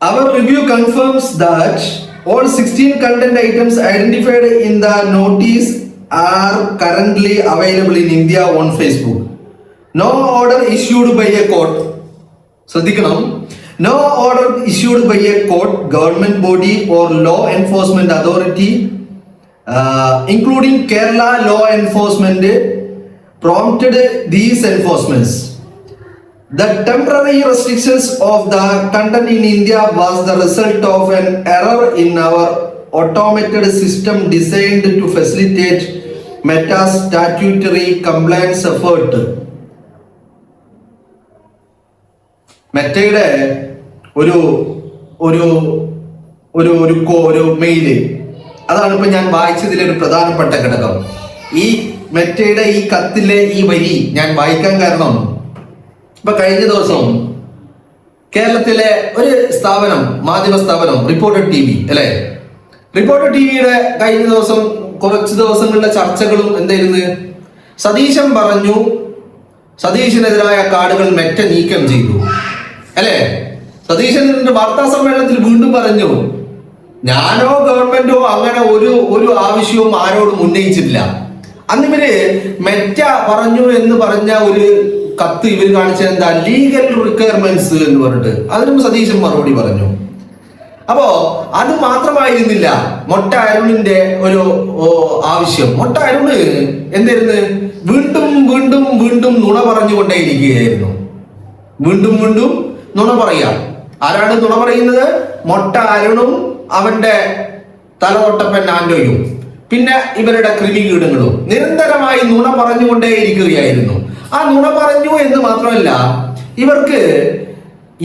Our review confirms that all 16 content items identified in the notice are currently available in India on Facebook. No order issued by a court. ശ്രദ്ധിക്കണം. No order issued by a court, government body or law enforcement authority, including Kerala law enforcement, prompted these enforcements. The temporary restrictions of the content in India was the result of an error in our automated system designed to facilitate Meta's statutory compliance effort. മെറ്റയുടെ ഒരു ഒരു ഒരു ഒരു mail, അതാണ് ഇപ്പൊ ഞാൻ വായിച്ചതിലെ ഒരു പ്രധാനപ്പെട്ട ഘടകം. ഈ മെറ്റയുടെ ഈ കത്തിലെ ഈ വരി ഞാൻ വായിക്കാൻ കാരണം, ഇപ്പൊ കഴിഞ്ഞ ദിവസം കേരളത്തിലെ ഒരു സ്ഥാപനം, മാധ്യമ സ്ഥാപനം റിപ്പോർട്ടർ TV അല്ലെ, റിപ്പോർട്ടർ TVയുടെ കഴിഞ്ഞ ദിവസം കുറച്ച് ദിവസങ്ങളുടെ ചർച്ചകളും എന്തായിരുന്നു, സതീശൻ പറഞ്ഞു സതീശനെതിരായ കാർഡുകൾ മെറ്റ നീക്കം ചെയ്തു അല്ലെ. സതീശന്റെ വാർത്താ സമ്മേളനത്തിൽ വീണ്ടും പറഞ്ഞു, ഞാനോ ഗവൺമെന്റോ അങ്ങനെ ഒരു ആവശ്യവും ആരോടും ഉന്നയിച്ചിട്ടില്ല. അന്ന് ഇവര് മെറ്റ പറഞ്ഞു എന്ന് പറഞ്ഞ ഒരു കത്ത് ഇവർ കാണിച്ചത് എന്താ, ലീഗൽ റിക്വയർമെന്റ്സ് എന്ന് പറഞ്ഞിട്ട് അതിനും സതീശൻ മറുപടി പറഞ്ഞു. അപ്പോ അത് മാത്രമായിരുന്നില്ല മൊട്ട അരുണിന്റെ ഒരു ആവശ്യം. മൊട്ട അരുണ് എന്തായിരുന്നു, വീണ്ടും വീണ്ടും വീണ്ടും നുണ പറഞ്ഞുകൊണ്ടേയിരിക്കുകയായിരുന്നു. വീണ്ടും വീണ്ടും നുണ പറയാം. ആരാണ് നുണ പറയുന്നത്? മൊട്ട അരുണും അവന്റെ തലതൊട്ടപ്പൻ ആൻഡോയും പിന്നെ ഇവരുടെ കൃമികീടങ്ങളും നിരന്തരമായി നുണ പറഞ്ഞുകൊണ്ടേയിരിക്കുകയായിരുന്നു. ആ നുണ പറഞ്ഞു എന്ന് മാത്രമല്ല,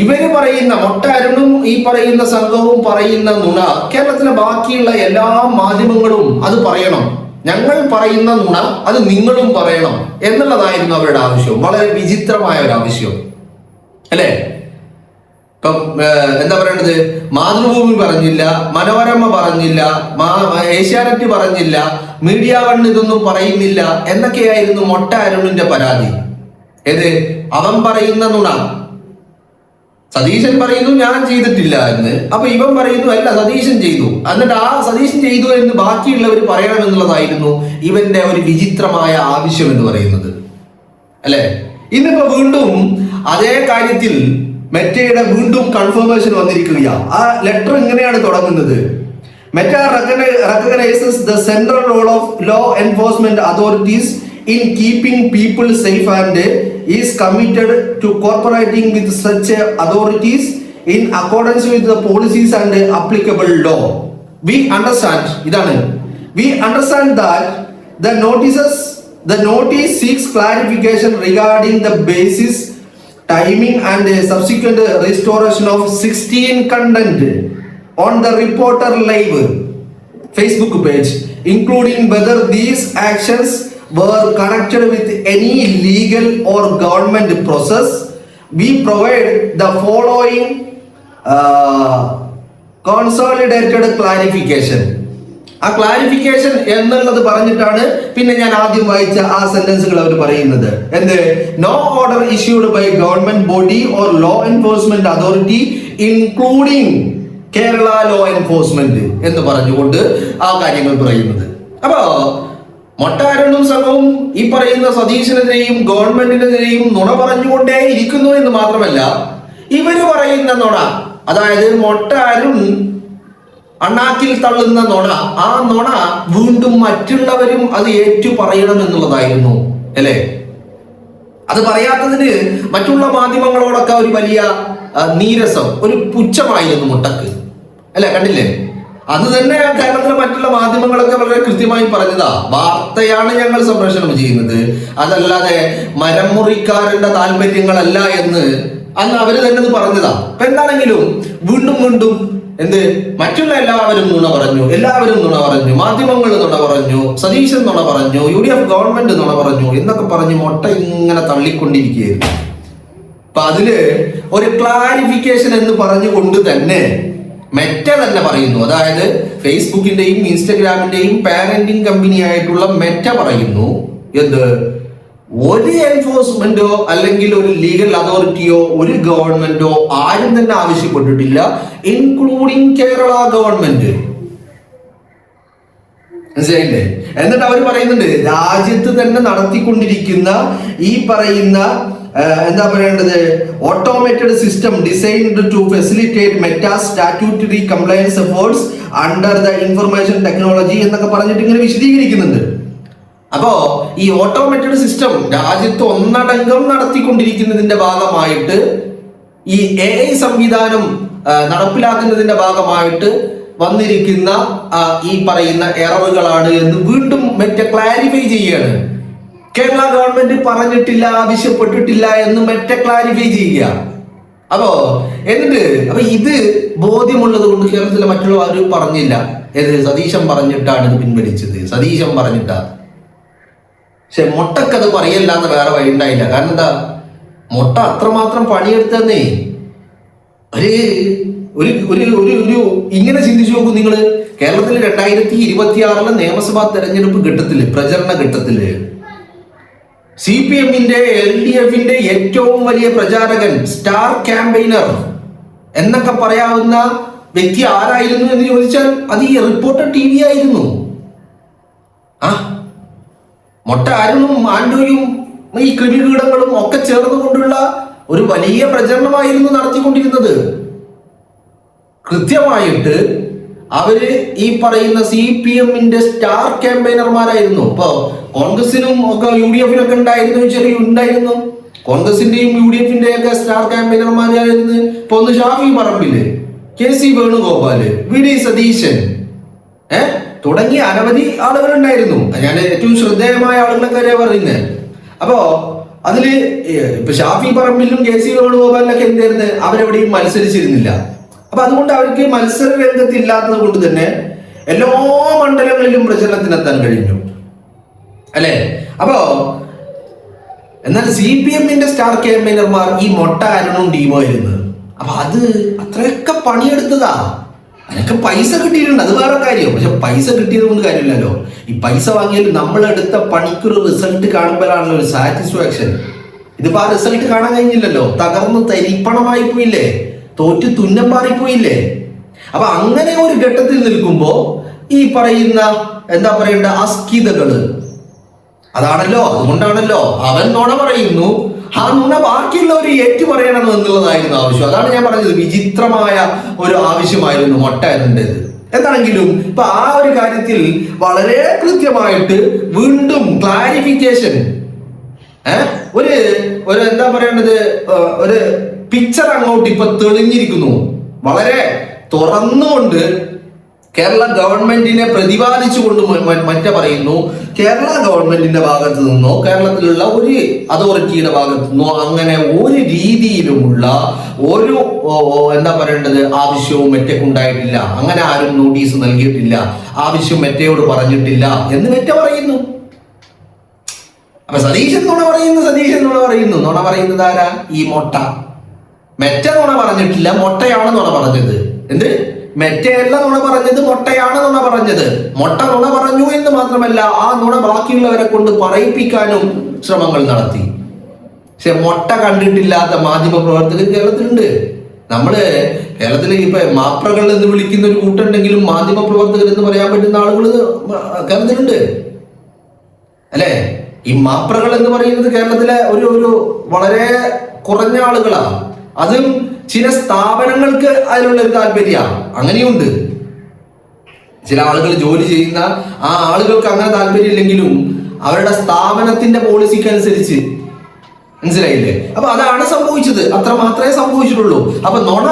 ഇവര് പറയുന്ന മൊട്ട അരുണും ഈ പറയുന്ന സംഘവും പറയുന്ന നുണ കേരളത്തിലെ ബാക്കിയുള്ള എല്ലാ മാധ്യമങ്ങളും അത് പറയണം. ഞങ്ങൾ പറയുന്ന നുണ അത് നിങ്ങളും പറയണം എന്നുള്ളതായിരുന്നു അവരുടെ ആവശ്യം. വളരെ വിചിത്രമായ ഒരു ആവശ്യം അല്ലേ. ഇപ്പം എന്താ പറയണത്, മാതൃഭൂമി പറഞ്ഞില്ല, മനോരമ പറഞ്ഞില്ല, ഏഷ്യാനെറ്റ് പറഞ്ഞില്ല, മീഡിയ വൺ ഇതൊന്നും പറയുന്നില്ല എന്നൊക്കെയായിരുന്നു മൊട്ട അരുണിന്റെ പരാതി. ഏത്, അവൻ പറയുന്ന നുണ. സതീശൻ പറയുന്നു ഞാൻ ചെയ്തിട്ടില്ല എന്ന്, അപ്പൊ ഇവൻ പറയുന്നു അല്ല സതീശൻ ചെയ്തു, എന്നിട്ട് ആ സതീശൻ ചെയ്തു എന്ന് ബാക്കിയുള്ളവർ പറയണമെന്നുള്ളതായിരുന്നു ഇവന്റെ ഒരു വിചിത്രമായ ആവശ്യം എന്ന് പറയുന്നത് അല്ലെ. ഇന്നിപ്പോ വീണ്ടും അതേ കാര്യത്തിൽ മെറ്റയുടെ വീണ്ടും കൺഫർമേഷൻ വന്നിരിക്കുകയാണ്. ആ ലെറ്റർ ഇങ്ങനെയാണ് തുടങ്ങുന്നത്, Meta recognizes the central role of law enforcement authorities in keeping people safe and is committed to cooperating with such authorities in accordance with the policies and applicable law. We understand that the notice seeks clarification regarding the basis, timing and subsequent restoration of 16 content on the Reporter Live Facebook page, including whether these actions were connected with any legal or government process. We provide the following consolidated clarification. ആ clarification എന്നുള്ളത് പറഞ്ഞിട്ടാണ് പിന്നെ ഞാൻ ആദ്യം വായിച്ച ആ സെന്റൻസുകൾ അവർ പറയുന്നത്. എന്ത്, no order issued by government body or law enforcement authority including Kerala law enforcement എന്ന് പറഞ്ഞുകൊണ്ട് ആ കാര്യങ്ങൾ പറയുന്നത്. അപ്പോ മൊട്ട അരുണും സംഘവും ഈ പറയുന്ന സതീശനെതിരെയും ഗവൺമെന്റിനെതിരെയും നുണ പറഞ്ഞുകൊണ്ടേ ഇരിക്കുന്നു എന്ന് മാത്രമല്ല, ഇവര് പറയുന്ന നുണ, അതായത് മൊട്ട അരുൺ അണ്ണാക്കിൽ തള്ളുന്ന നുണ, ആ നുണ വീണ്ടും മറ്റുള്ളവരും അത് ഏറ്റു പറയണം എന്നുള്ളതായിരുന്നു അല്ലെ. അത് പറയാത്തതിന് മറ്റുള്ള മാധ്യമങ്ങളോടൊക്കെ ഒരു വലിയ നീരസം, ഒരു പുച്ഛമായിരുന്നു മുട്ടക്ക് അല്ലെ. കണ്ടില്ലേ, അത് തന്നെ കേരളത്തിലെ മറ്റുള്ള മാധ്യമങ്ങളൊക്കെ വളരെ കൃത്യമായി പറഞ്ഞതാ, വാർത്തയാണ് ഞങ്ങൾ സംപ്രേഷണം ചെയ്യുന്നത്, അതല്ലാതെ മരം മുറിക്കാരന്റെ താല്പര്യങ്ങളല്ല എന്ന് അന്ന് അവര് തന്നെ പറഞ്ഞതാ. അപ്പൊ എന്താണെങ്കിലും വീണ്ടും വീണ്ടും മറ്റുള്ള എല്ലാവരും നുണ പറഞ്ഞു, മാധ്യമങ്ങൾ നുണ പറഞ്ഞു, സതീശൻ നുണ പറഞ്ഞു, UDF ഗവൺമെന്റ് നുണ പറഞ്ഞു എന്നൊക്കെ പറഞ്ഞ് മൊട്ട ഇങ്ങനെ തള്ളിക്കൊണ്ടിരിക്കുകയായിരുന്നു. അപ്പൊ അതില് ഒരു ക്ലാരിഫിക്കേഷൻ എന്ന് പറഞ്ഞുകൊണ്ട് തന്നെ മെറ്റ തന്നെ പറയുന്നു, അതായത് ഫേസ്ബുക്കിന്റെയും ഇൻസ്റ്റഗ്രാമിന്റെയും പാരന്റിംഗ് കമ്പനി ആയിട്ടുള്ള മെറ്റ പറയുന്നു, ഒരു എൻഫോഴ്സ്മെന്റോ അല്ലെങ്കിൽ ഒരു ലീഗൽ അതോറിറ്റിയോ ഒരു ഗവൺമെന്റോ ആരും തന്നെ ആവശ്യപ്പെട്ടിട്ടില്ല, ഇൻക്ലൂഡിങ് കേരള ഗവൺമെന്റ്. മനസ്സിലായില്ലേ? എന്നിട്ട് അവർ പറയുന്നുണ്ട് രാജ്യത്ത് തന്നെ നടത്തിക്കൊണ്ടിരിക്കുന്ന ഈ പറയുന്ന എന്താ പറയേണ്ടത് automated system designed to facilitate Meta statutory compliance efforts under the information technology എന്നൊക്കെ പറഞ്ഞിട്ട് ഇങ്ങനെ വിശദീകരിക്കുന്നുണ്ട്. അപ്പോ ഈ ഓട്ടോമേറ്റഡ് സിസ്റ്റം രാജ്യത്ത് ഒന്നടങ്കം നടത്തിക്കൊണ്ടിരിക്കുന്നതിന്റെ ഭാഗമായിട്ട് ഈ AI സംവിധാനം നടപ്പിലാക്കുന്നതിന്റെ ഭാഗമായിട്ട് വന്നിരിക്കുന്ന ഈ പറയുന്ന എററുകളാണ് എന്ന് വീണ്ടും മറ്റേ ക്ലാരിഫൈ ചെയ്യാണ്. കേരള ഗവൺമെന്റ് പറഞ്ഞിട്ടില്ല, ആവശ്യപ്പെട്ടിട്ടില്ല എന്ന് മറ്റേ ക്ലാരിഫൈ ചെയ്യുക. അപ്പൊ ഇത് ബോധ്യമുള്ളത് കൊണ്ട് കേരളത്തിലെ മറ്റുള്ള ആരും പറഞ്ഞില്ല. സതീശൻ പറഞ്ഞിട്ടാണ് ഇത് പിൻവലിച്ചത്, സതീശൻ പറഞ്ഞിട്ടാ. പക്ഷെ മൊട്ടക്കത് പറയല്ല എന്ന് വേറെ വഴി ഉണ്ടായില്ല. കാരണം എന്താ, മൊട്ട അത്രമാത്രം പണിയെടുത്തന്നേ. ഒരു ഇങ്ങനെ ചിന്തിച്ചു നോക്കൂ നിങ്ങൾ. കേരളത്തിൽ 2026 നിയമസഭാ തെരഞ്ഞെടുപ്പ് ഘട്ടത്തില്, പ്രചരണ ഘട്ടത്തില് CPM-ന്റെ LDF-ന്റെ ഏറ്റവും വലിയ പ്രചാരകൻ, സ്റ്റാർ ക്യാമ്പയിനർ എന്നൊക്കെ പറയാവുന്ന വ്യക്തി ആരായിരുന്നു എന്ന് ചോദിച്ചാൽ അത് ഈ റിപ്പോർട്ടർ TV ആയിരുന്നു. മൊട്ട അരുണും ആൻഡോയും ഈ കൃമികീടങ്ങളും ഒക്കെ ചേർന്നുകൊണ്ടുള്ള ഒരു വലിയ പ്രചരണമായിരുന്നു നടത്തിക്കൊണ്ടിരുന്നത്. കൃത്യമായിട്ട് അവര് ഈ പറയുന്ന CPM-ന്റെ സ്റ്റാർ ക്യാമ്പയിനർമാരായിരുന്നു. ഇപ്പൊ കോൺഗ്രസിനും ഒക്കെ UDF-നൊക്കെ ഉണ്ടായിരുന്നു. കോൺഗ്രസിന്റെയും UDF-ന്റെയും ഒക്കെ സ്റ്റാർ ക്യാമ്പയിനർമാരായിരുന്നു. ഇപ്പൊ ഒന്ന് ഷാഫി പറമ്പില്, KC വേണുഗോപാല്, VD സതീശൻ തുടങ്ങിയ അനവധി ആളുകൾ ഉണ്ടായിരുന്നു. ഞാൻ ഏറ്റവും ശ്രദ്ധേയമായ ആളുകളെ കാര്യം പറയുന്നത്. അപ്പോ അതില് ഇപ്പൊ ഷാഫി പറമ്പിലും KC വേണുഗോപാലിനൊക്കെ എന്തായിരുന്നു, അവരെവിടെയും മത്സരിച്ചിരുന്നില്ല. അപ്പൊ അതുകൊണ്ട് അവർക്ക് മത്സര രംഗത്ത് ഇല്ലാത്തത് കൊണ്ട് തന്നെ എല്ലാ മണ്ഡലങ്ങളിലും പ്രചരണത്തിനെത്താൻ കഴിഞ്ഞു, അല്ലെ? അപ്പോ എന്നാൽ CPM-ന്റെ സ്റ്റാർ ക്യാമ്പയിനർമാർ ഈ മൊട്ട അരുണും ടീമോ ആയിരുന്നു. അപ്പൊ അത് അത്രയൊക്കെ പണിയെടുത്തതാ. അതിനൊക്കെ പൈസ കിട്ടിയിട്ടുണ്ട്, അത് വേറെ കാര്യം. പക്ഷെ പൈസ കിട്ടിയത് കൊണ്ട് കാര്യമില്ലല്ലോ. ഈ പൈസ വാങ്ങിയാൽ നമ്മളെടുത്ത പണിക്കൊരു റിസൾട്ട് കാണുമ്പോഴാണല്ലോ ഒരു സാറ്റിസ്ഫാക്ഷൻ. ഇതിപ്പോ ആ റിസൾട്ട് കാണാൻ കഴിഞ്ഞില്ലല്ലോ. തകർന്ന് തരിപ്പണമായി പോയില്ലേ, തോറ്റ് തുന്നം മാറിപ്പോയില്ലേ. അപ്പൊ അങ്ങനെ ഒരു ഘട്ടത്തിൽ നിൽക്കുമ്പോ ഈ പറയുന്ന എന്താ പറയേണ്ട അസ്കിതകള്, അതാണല്ലോ, അതുകൊണ്ടാണല്ലോ അവൻ നുണ പറയുന്നു, ആ നുണ ബാക്കിയുള്ളവർ ഏറ്റു പറയണം എന്നുള്ളതായിരുന്നു ആവശ്യം. അതാണ് ഞാൻ പറഞ്ഞത്, വിചിത്രമായ ഒരു ആവശ്യമായിരുന്നു മൊട്ടേണ്ടത്. എന്താണെങ്കിലും ഇപ്പൊ ആ ഒരു കാര്യത്തിൽ വളരെ കൃത്യമായിട്ട് വീണ്ടും ക്ലാരിഫിക്കേഷൻ, ഒരു എന്താ പറയേണ്ടത്, ഒരു പിക്ചർ അങ്ങോട്ട് ഇപ്പൊ തെളിഞ്ഞിരിക്കുന്നു. വളരെ തുറന്നുകൊണ്ട് കേരള ഗവൺമെന്റിനെ പ്രതിപാദിച്ചുകൊണ്ട് മറ്റേ പറയുന്നു, കേരള ഗവൺമെന്റിന്റെ ഭാഗത്ത് നിന്നോ കേരളത്തിലുള്ള ഒരു അതോറിറ്റിയുടെ ഭാഗത്ത് നിന്നോ അങ്ങനെ ഒരു രീതിയിലുമുള്ള ഒരു എന്താ പറയേണ്ടത് ആവശ്യവും മെറ്റയ്ക്ക് ഉണ്ടായിട്ടില്ല. അങ്ങനെ ആരും നോട്ടീസ് നൽകിയിട്ടില്ല, ആവശ്യം മെറ്റയോട് പറഞ്ഞിട്ടില്ല എന്ന് മെറ്റ പറയുന്നു. അപ്പൊ സതീശൻ നുണ പറയുന്നു. നുണ പറയുന്നത് ആരാ? ഈ മൊട്ട. മെറ്റ നുണ പറഞ്ഞിട്ടില്ല, മൊട്ടയാണ് നുണ പറഞ്ഞത്. എന്ത്? മെറ്റയല്ല നുണ പറഞ്ഞത്, മൊട്ടയാണ് നുണ പറഞ്ഞത്. മൊട്ട നുണ പറഞ്ഞു എന്ന് മാത്രമല്ല, ആ നുണ ബാക്കിയുള്ളവരെ കൊണ്ട് പറയിപ്പിക്കാനും ശ്രമങ്ങൾ നടത്തി. പക്ഷെ മൊട്ട കണ്ടിട്ടില്ലാത്ത മാധ്യമ പ്രവർത്തകർ കേരളത്തിലുണ്ട്. നമ്മള് കേരളത്തിൽ ഇപ്പൊ മാപ്രകൾ എന്ന് വിളിക്കുന്ന ഒരു കൂട്ടുണ്ടെങ്കിലും മാധ്യമ പ്രവർത്തകർ എന്ന് പറയാൻ പറ്റുന്ന ആളുകൾ കേരളത്തിലുണ്ട്, അല്ലെ? ഈ മാപ്രകൾ എന്ന് പറയുന്നത് കേരളത്തിലെ ഒരു വളരെ കുറഞ്ഞ ആളുകളാണ്. അതും ചില സ്ഥാപനങ്ങൾക്ക് അതിനുള്ള ഒരു താല്പര്യമാണ്. അങ്ങനെയുണ്ട്. ചില ആളുകൾ ജോലി ചെയ്യുന്ന ആ ആളുകൾക്ക് അങ്ങനെ താല്പര്യമില്ലെങ്കിലും അവരുടെ സ്ഥാപനത്തിന്റെ പോളിസിക്ക് അനുസരിച്ച്, മനസ്സിലായില്ലേ? അപ്പൊ അതാണ് സംഭവിച്ചത്, അത്ര മാത്രമേ സംഭവിച്ചിട്ടുള്ളൂ. അപ്പൊ നുണ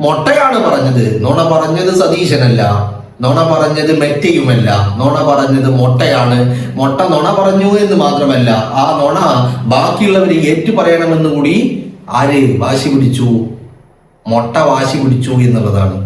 മൊട്ടയാണ് പറഞ്ഞത്. നുണ പറഞ്ഞത് സതീശനല്ല, നുണ പറഞ്ഞത് മെറ്റയുമല്ല, നുണ പറഞ്ഞത് മൊട്ടയാണ്. മൊട്ട നുണ പറഞ്ഞു എന്ന് മാത്രമല്ല, ആ നുണ ബാക്കിയുള്ളവർ ഏറ്റു പറയണമെന്ന് കൂടി ആര് വാശി പിടിച്ചു? മൊട്ട വാശി പിടിച്ചു എന്നുള്ളതാണ്.